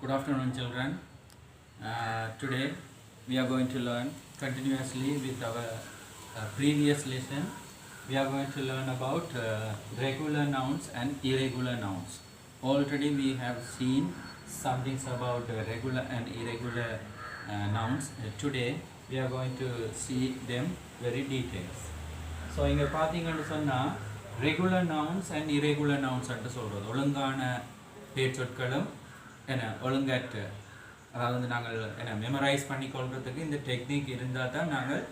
Good afternoon, children. Today we are going to learn continuously with our previous lesson. We are going to learn about regular nouns and irregular nouns. Already we have seen some things about regular and irregular nouns. Today we are going to see them very details. So இங்க பாத்தீங்கன்னு சொன்னா regular nouns and irregular nouns என்று சொல்றது ஒழுங்கான பேச்சொற்களும் என்ன ஒழுங்கற்ற அதாவது நாங்கள் என்ன மெமரைஸ் பண்ணிக்கொள்றதுக்கு இந்த டெக்னிக் இருந்தால் தான் நாங்கள்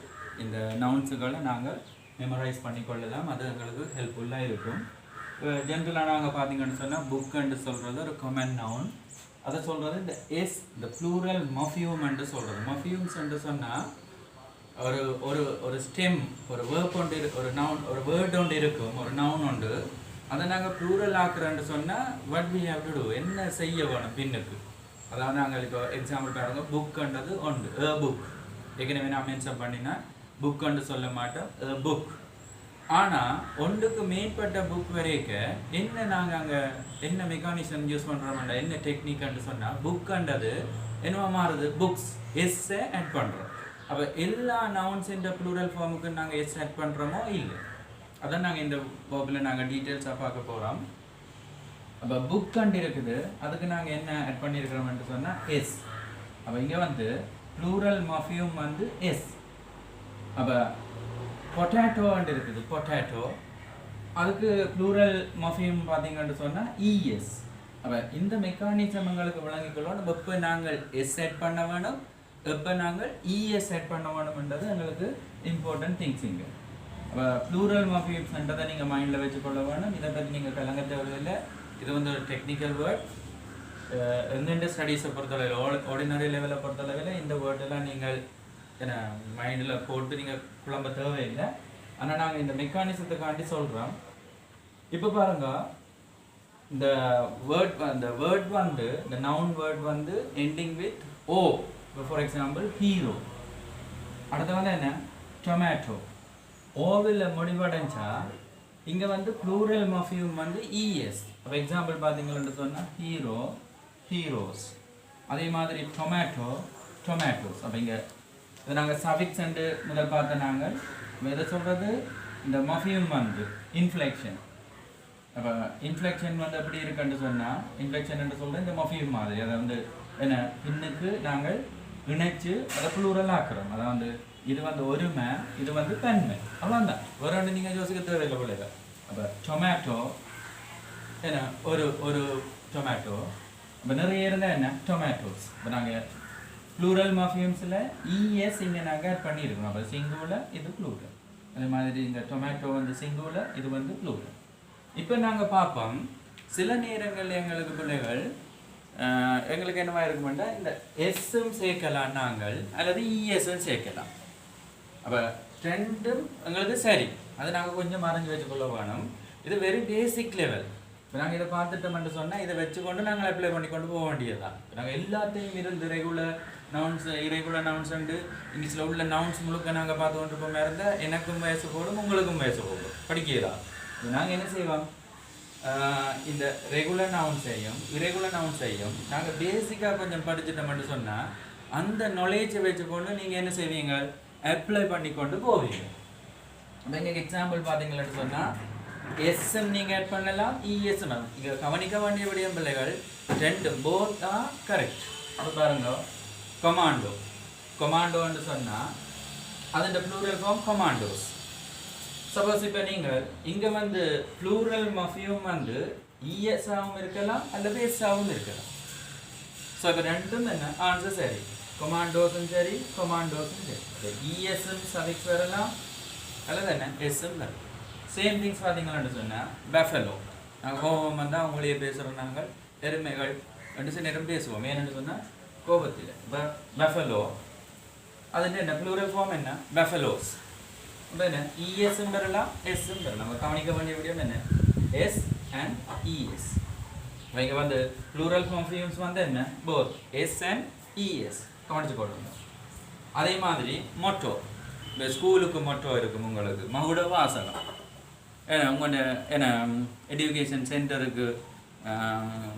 இந்த நவுன்ஸுகளை நாங்கள் மெமரைஸ் பண்ணிக்கொள்ளலாம். அது எங்களுக்கு ஹெல்ப்ஃபுல்லாக இருக்கும். ஜென்ரலாக நாங்கள் பார்த்தீங்கன்னு சொன்னால் புக்குன்னு சொல்கிறது ஒரு காமன் நவுன். அதை சொல்கிறது இந்த எஸ் இந்த ப்ளூரல் மொஃபியூம் என்று சொல்கிறது. மொஃபியூம்ஸ் என்று சொன்னால் ஒரு ஒரு ஒரு ஸ்டெம் ஒரு வேர்ப் ஒன்று ஒரு நவுன் ஒரு வேர்ட் ஒன்று இருக்கும், ஒரு நவுன் உண்டு. அதை நாங்கள் ப்ளூரல் ஆக்குறோன்னு சொன்னால் what we have to do என்ன செய்ய வேணும் பின்னுக்கு. அதாவது நாங்கள் இப்போ எக்ஸாம்பிள் பாருங்கள், புக்குன்றது உண்டு புக். ஏற்கனவே நான் மென்ஷன் பண்ணினா புக்குன்னு சொல்ல மாட்டோம் புக். ஆனால் ஒன்றுக்கு மேற்பட்ட புக் வரைக்கும் என்ன நாங்கள் அங்கே என்ன மெக்கானிசம் யூஸ் பண்ணுறோம்ல என்ன டெக்னிக்னு சொன்னால் புக்குன்றது என்னவா மாறுது புக்ஸ் எஸ்ஸை ஆட் பண்ணுறோம். அப்போ எல்லா நவுன்ஸின் ப்ளூரல் ஃபார்முக்கு நாங்கள் எஸ் ஆட் பண்ணுறோமோ இல்லை. அதான் நாங்கள் இந்த வகுப்பில் நாங்கள் டீட்டெயில்ஸாக பார்க்க போகிறோம். அப்போ புக் கண்டு இருக்குது, அதுக்கு நாங்கள் என்ன ஆட் பண்ணியிருக்கிறோம்னு சொன்னால் எஸ். அப்போ இங்கே வந்து ப்ளூரல் மொஃபியூம் வந்து எஸ். அப்போ பொட்டேட்டோன்ட்டு இருக்குது, பொட்டேட்டோ, அதுக்கு ப்ளூரல் மொஃபியூம் பார்த்தீங்கன்னு சொன்னால் இஎஸ். அப்போ இந்த மெக்கானிசம் எங்களுக்கு விளங்கிக்கொள்ளணும். நம்ம எப்போ நாங்கள் எஸ் ஆட் பண்ண வேணும், எப்போ நாங்கள் இஎஸ் ஆட் பண்ண வேணும்ன்றது எங்களுக்கு இம்பார்ட்டன்ட் திங்ஸ். இங்கே அப்போ ப்ளூரல் மொஃபியூம்ஸ்ன்றதை நீங்கள் மைண்டில் வச்சுக்கொள்ள வேணும். இதை பற்றி நீங்கள் கலங்க தேவையில்லை. இது வந்து ஒரு டெக்னிக்கல் வேர்ட். எந்தெந்த ஸ்டடீஸை பொறுத்தளவில் ஆர்டினரி லெவலில் பொறுத்தளவில் இந்த வேர்டெல்லாம் நீங்கள் என்ன மைண்டில் போட்டு நீங்கள் குழம்ப தேவையில்லை. ஆனால் நாங்கள் இந்த மெக்கானிசத்துக்காண்டி சொல்கிறோம். இப்போ பாருங்கள், இந்த வேர்ட் வந்து இந்த நவுன் வேர்ட் வந்து எண்டிங் வித் ஓ. இப்போ ஃபார் எக்ஸாம்பிள் ஹீரோ. அடுத்து வந்து என்ன டொமேட்டோ. ஓவில் முடிவடைஞ்சா இங்கே வந்து ப்ளூரல் மொஃபியூம் வந்து இஎஸ். அப்போ எக்ஸாம்பிள் பார்த்தீங்கன்னு சொன்னால் ஹீரோ ஹீரோஸ். அதே மாதிரி டொமேட்டோ டொமேட்டோஸ். அப்போ இங்கே இதை நாங்கள் சஃபிக்ஸ் அண்டு முதல் பார்த்த நாங்கள் எதை சொல்கிறது இந்த மொஃபியூம் வந்து இன்ஃப்ளெக்ஷன். அப்போ இன்ஃப்ளெக்ஷன் வந்து எப்படி இருக்குன்னு சொன்னால் இன்ஃப்ளெக்ஷன் என்று சொல்கிறது இந்த மொஃபியூம் மாதிரி. அதை வந்து என்ன பின்னுக்கு நாங்கள் இணைச்சு அதை ப்ளூரல் ஆக்குறோம். அதை வந்து இது வந்து ஒருமை, இது வந்து தன்மை. அவ்வளோதான், ஒரு ரெண்டு நீங்கள் யோசிக்க தேவையில்லை பிள்ளைங்க. அப்போ டொமேட்டோ என்ன ஒரு ஒரு டொமேட்டோ. அப்போ நிறைய இருந்தால் என்ன டொமேட்டோஸ். இப்போ நாங்கள் ப்ளூரல் மொஃபியூம்ஸில் இஎஸ் இங்கே நாங்கள் ஆட் பண்ணியிருக்கோம். அப்போ சிங்குலர் இது ப்ளூரல். அதே மாதிரி இந்த டொமேட்டோ வந்து சிங்குலர், இது வந்து ப்ளூரல். இப்போ நாங்கள் பார்ப்போம், சில நேரங்களில் எங்களுக்கு பிள்ளைகள் எங்களுக்கு என்னவா இருக்குமெண்டா இந்த எஸ்ஸும் சேர்க்கலாம் நாங்கள், அல்லது இஎஸ்ஸும் சேர்க்கலாம். அப்போ ரெண்டும் எங்களுக்கு சரி, அதை நாங்கள் கொஞ்சம் மறைஞ்சு வச்சுக்கொள்ள வேணும். இது வெரி பேசிக் லெவல். இப்போ நாங்கள் இதை பார்த்துட்டோம்னு சொன்னால் இதை வச்சுக்கொண்டு நாங்கள் அப்ளை பண்ணி கொண்டு போக வேண்டியதுதான். நாங்கள் எல்லாத்தையும் இருந்து ரெகுலர் நவுன்ஸ் இரெகுலர் நவுன்ஸ் உண்டு இங்கிலீஷில் உள்ள நவுன்ஸ் முழுக்க நாங்கள் பார்த்து கொண்டு போக இருந்தால் எனக்கும் வயசு போடும், உங்களுக்கும் வயசு போடும், படிக்கிறதா. நாங்கள் என்ன செய்வோம், இந்த ரெகுலர் நவுன்ஸையும் இரெகுலர் நவுன்ஸையும் நாங்கள் பேசிக்காக கொஞ்சம் படிச்சுட்டோம்னு சொன்னால் அந்த நாலேஜை வச்சுக்கொண்டு நீங்கள் என்ன செய்வீங்க, அப்ளை பண்ணி கொண்டு போவீங்க. அப்போ இங்கே எக்ஸாம்பிள் பார்த்தீங்கன்னு சொன்னால் எஸ்எம் நீங்கள் ஆட் பண்ணலாம், இஎஸ்எம். இங்கே கவனிக்க வேண்டிய விடயம் பிள்ளைகள் ரெண்டு போத் ஆர் கரெக்ட். அப்போ பாருங்க, கொமாண்டோ கொமாண்டோன்னு சொன்னால் அதோட ப்ளூரல் ஃபார்ம் கொமாண்டோஸ். சப்போஸ் இப்போ நீங்கள் இங்கே வந்து ப்ளூரல் மொஃபியூம் வந்து இஎஸ்ஆவும் இருக்கலாம் அல்லது எஸ்ஆவும் இருக்கலாம். ஸோ இப்போ ரெண்டும் என்ன ஆன்சர் சரி, கொமாண்டோஸும் சரி கொமாண்டோஸும் சரி. இஎஸ்எம் சஃபிக்ஸ் வரலாம் அல்லது என்ன எஸ்எம் வரலாம். சேம் திங்ஸ் பார்த்தீங்கன்னு சொன்னால் பஃபலோ. நாங்கள் கோபம் வந்தால் அவங்களே பேசுகிறோம், நாங்கள் எருமைகள் ரெண்டு சில நேரம் பேசுவோம். ஏன்னு சொன்னால் கோபத்தில் பஃபலோ அதுன்னு என்ன ப்ளூரல் ஃபார்ம் என்ன பஃபலோஸ். அப்போ என்ன இஎஸ்ஸும் வரலாம் எஸ்ஸும் வரலாம். நம்ம கவனிக்க வேண்டிய விடயம் என்ன எஸ் அண்ட் இஎஸ். இங்கே வந்து ப்ளூரல் மொஃபியூம்ஸ் வந்து என்ன போத் எஸ் அண்ட் இஎஸ் கவனிச்சு கொள்ளணும். அதே மாதிரி மொட்டோ, இந்த ஸ்கூலுக்கு மொட்டோ இருக்கும் உங்களுக்கு மகுட வாசகம். ஏன்னா உங்களோட என்ன எஜுகேஷன் சென்டருக்கு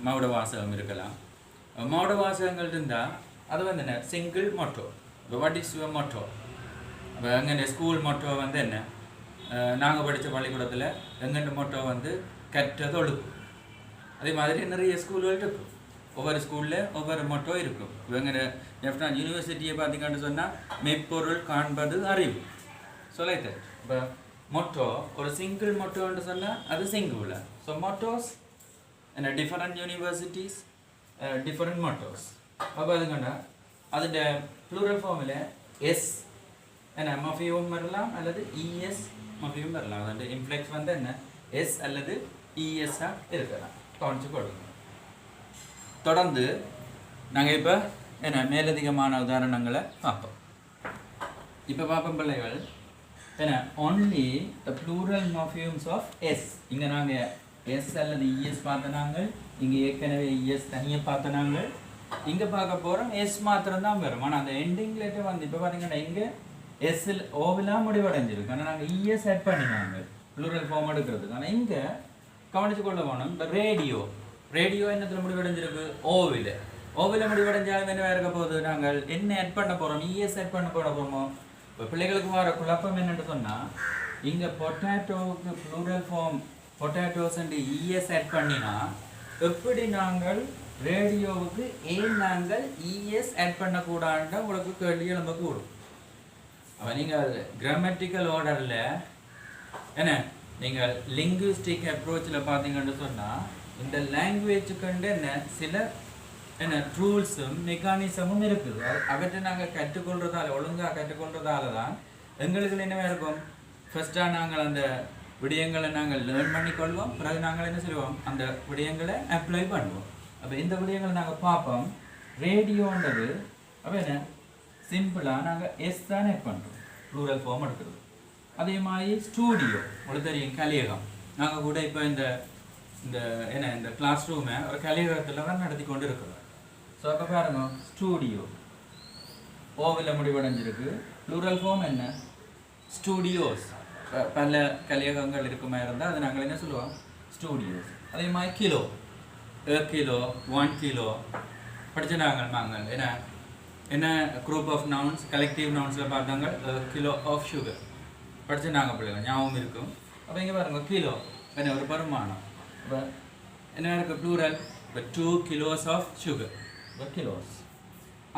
மகுட வாசகம் இருக்கலாம். மோட வாசகங்கள் இருந்தால் அது வந்து என்ன சிங்கிள் மோட்டோ. இப்போ வாட் இஸ் யுவர் மோட்டோ? இப்போ எங்கள் ஸ்கூல் மோட்டோ வந்து என்ன? நாங்கள் படித்த பள்ளிக்கூடத்தில் எங்கள் மோட்டோ வந்து கற்றது ஒழுக்கும். அதே மாதிரி நிறைய ஸ்கூல்கள் இருக்கும். ஒவ்வொரு ஸ்கூலில் ஒவ்வொரு மோட்டோ இருக்கும். இவங்க எஃப்டான் யூனிவர்சிட்டியை பார்த்தீங்கன்னு சொன்னால் மெய்ப்பொருள் காண்பது அறிவு சொல்லிட்டு. இப்போ மோட்டோ ஒரு சிங்கிள் மோட்டோன்னு சொன்னால் அது சிங்குலர். ஸோ மோட்டோஸ் என்ன டிஃபரெண்ட் யூனிவர்சிட்டிஸ் டிஃபரெண்ட் மோட்டோஸ். அப்போ அதுக்கண்டா அதோட ப்ளூரல் ஃபார்மில் எஸ் என்ன மஃபியும் வரலாம் அல்லது இஎஸ் மஃபியும் வரலாம். அதோட இன்ஃப்ளெக்ஸ் வந்து என்ன எஸ் அல்லது இஎஸ்ஸாக இருக்கலாம். கவனிச்சு கொடுங்க. தொடர்ந்து நாங்கள் இப்போ என்ன மேலதிகமான உதாரணங்களை பார்ப்போம். இப்போ பார்ப்போம் பிள்ளைகள் என்ன only the plural morphemes of s. இங்கே நாங்கள் s அல்லது es பார்த்த நாங்கள் இங்கே ஏற்கனவே es தனியாக பார்த்த நாங்கள் இங்கே பார்க்க போகிறோம் s மாத்திரம் தான் வரும். ஆனால் அந்த எண்டிங் லெட்டர் வந்து இப்போ பார்த்தீங்கன்னா இங்கே எஸ்ஸில் ஓவெலாம் முடிவடைஞ்சிருக்கு. ஆனால் நாங்கள் es ஆட் பண்ணினாங்க ப்ளூரல் ஃபார்ம் எடுக்கிறதுக்கு. ஆனால் இங்கே கவனிச்சு கொள்ள போனோம். இப்போ ரேடியோ என்னத்தில் முடிவடைஞ்சிருக்கு? ஓவில் முடிவடைஞ்சாலும் என்ன இருக்க போகுது? நாங்கள் என்ன ஆட் பண்ண போகிறோம்? இஎஸ் ஆட் பண்ண போகிறோமோ? இப்போ பிள்ளைகளுக்கு வர குழப்பம் என்னென்னு சொன்னால் இங்கே பொட்டேட்டோவுக்கு plural form potatoes and E S add பண்ணினா எப்படி நாங்கள் ரேடியோவுக்கு ஏன் நாங்கள் இஎஸ் ஆட் பண்ணக்கூடாதுன்ற உங்களுக்கு கேள்வி நம்ம கூடும். அப்போ நீங்கள் கிராமட்டிக்கல் ஆர்டரில் என்ன நீங்கள் லிங்குவிஸ்டிக் அப்ரோச்சில் பார்த்தீங்கன்னு சொன்னால் இந்த லாங்குவேஜுக்கு என்ன சில என்ன ரூல்ஸும் மெக்கானிசமும் இருக்குது. அவற்றை நாங்கள் கற்றுக்கொள்றதால ஒழுங்காக கற்றுக்கொள்றதால தான் எங்களுக்கு என்னவே இருக்கும். ஃபர்ஸ்ட்டாக நாங்கள் அந்த விடயங்களை நாங்கள் லேர்ன் பண்ணிக்கொள்வோம். பிறகு நாங்கள் என்ன செய்வோம்? அந்த விடயங்களை அப்ளை பண்ணுவோம். அப்போ இந்த விடயங்களை நாங்கள் பார்ப்போம். ரேடியோன்றது அப்போ என்ன சிம்பிளாக நாங்கள் எஸ் தான் ஆட் பண்ணுறோம் ப்ளூரல் ஃபார்ம் எடுக்கிறது. அதே மாதிரி ஸ்டூடியோ உங்களுக்கு தெரியும் கலியகம். நாங்கள் கூட இப்போ இந்த என்ன இந்த கிளாஸ் ரூமை ஒரு கலியகத்தில் தான் நடத்தி கொண்டு இருக்கிறோம். ஸோ அப்போ பாருங்க ஸ்டூடியோ ஓவில் முடிவடைஞ்சிருக்கு. ப்ளூரல் ஃபார்ம் என்ன ஸ்டூடியோஸ். பல கலியகங்கள் இருக்குமா இருந்தால் அது நாங்கள் என்ன சொல்லுவோம் ஸ்டூடியோஸ். அதே மாதிரி கிலோ கிலோ 1 கிலோ படித்த நாங்கள் என்ன குரூப் ஆஃப் நவுன்ஸ் கலெக்டிவ் நவுன்ஸில் பார்த்தாங்க கிலோ ஆஃப் சுகர் படித்து நாங்கள் பிள்ளைங்க ஞாபகம் இருக்கும். அப்போ இங்கே பாருங்க கிலோ என்ன ஒரு பருமானம். இப்போ என்ன இருக்குது ப்ளூரல்? இப்போ 2 kilos ஆஃப் சுகர் இப்போ கிலோஸ்.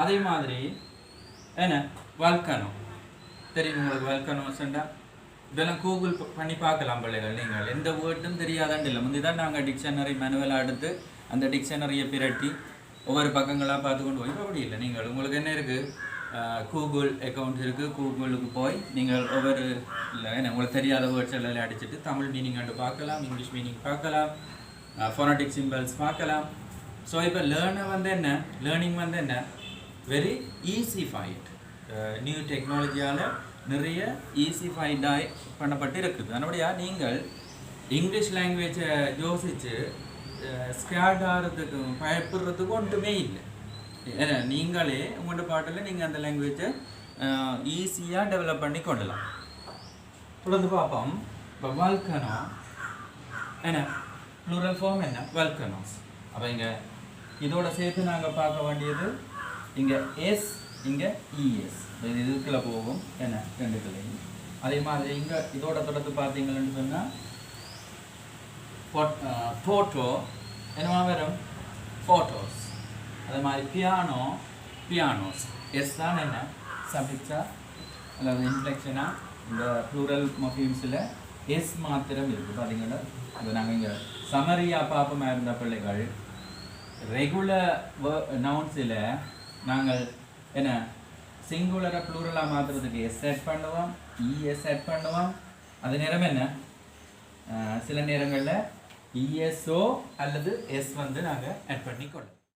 அதே மாதிரி என்ன வல்கனோ தெரியும் உங்களுக்கு. வல்கனோஸ்ண்டா இதெல்லாம் கூகுள் பண்ணி பார்க்கலாம் பிள்ளைகள். நீங்கள் எந்த வேர்டும் தெரியாதான்னு இல்லை. முந்தி தான் நாங்கள் டிக்ஷனரி மேனுவலாக எடுத்து அந்த டிக்ஷனரியை பிரட்டி ஒவ்வொரு பக்கங்களாக பார்த்து கொண்டு போய் அப்படி இல்லை. நீங்கள் உங்களுக்கு என்ன இருக்குது கூகுள் அக்கௌண்ட் இருக்குது. கூகுளுக்கு போய் நீங்கள் ஒவ்வொரு இல்லை என்ன உங்களுக்கு தெரியாத வேர்ட்ஸ் எல்லாம் அடிச்சுட்டு தமிழ் மீனிங் கண்டு பார்க்கலாம், இங்கிலீஷ் மீனிங் பார்க்கலாம், ஃபோனட்டிக் சிம்பிள்ஸ் பார்க்கலாம். ஸோ இப்போ லேர்னிங் வந்து என்ன வெரி ஈஸிஃபைட். நியூ டெக்னாலஜியால் நிறைய ஈஸிஃபைடாக பண்ணப்பட்டு இருக்குது. அதனுடைய நீங்கள் இங்கிலீஷ் லாங்குவேஜை யோசித்து ஸ்கேர்ட் ஆகிறதுக்கும் பயப்படுறதுக்கும் ஒன்றுமே இல்லை. ஏன்னா நீங்களே உங்களோட பாட்டில் நீங்கள் அந்த லாங்குவேஜை ஈஸியாக டெவலப் பண்ணி கொள்ளலாம். தொடர்ந்து பார்ப்போம். இப்போ வல்கனோ என்ன ப்ளூரல் ஃபார்ம் என்ன வல்கனோஸ். அப்போ இங்கே இதோட சேர்த்து நாங்கள் பார்க்க வேண்டியது இங்கே எஸ் இங்கே இஎஸ் இதுக்குள்ளே போகும் என்ன ரெண்டுக்குள்ளேயும். அதே மாதிரி இங்கே இதோட தொடர்ந்து பார்த்தீங்கன்னு சொன்னால் ஃபோட்டோ என்னவா வரும் ஃபோட்டோஸ். அதே மாதிரி பியானோஸ் எஸ் தான் என்ன சபிக்ஸா அல்லது இன்ஃப்ளெக்ஷனாக இந்த ப்ளூரல் மொஃபீம்ஸில் எஸ் மாத்திரம் இருக்குது. பார்த்தீங்கன்னா இப்போ நாங்கள் இங்கே சமரியாக பார்ப்போமா இருந்த பிள்ளைகள் ரெகுலர் நவுன்ஸில் நாங்கள் என்ன சிங்குலரை ப்ளூரலாக மாற்றுறதுக்கு எஸ் ஆட் பண்ணுவோம், இஎஸ் ஆட் பண்ணுவோம். அது நேரம் என்ன சில நேரங்களில் இஎஸ்ஓ அல்லது எஸ் வந்து நாங்கள் ஆட் பண்ணிக்கொள்ளலாம்.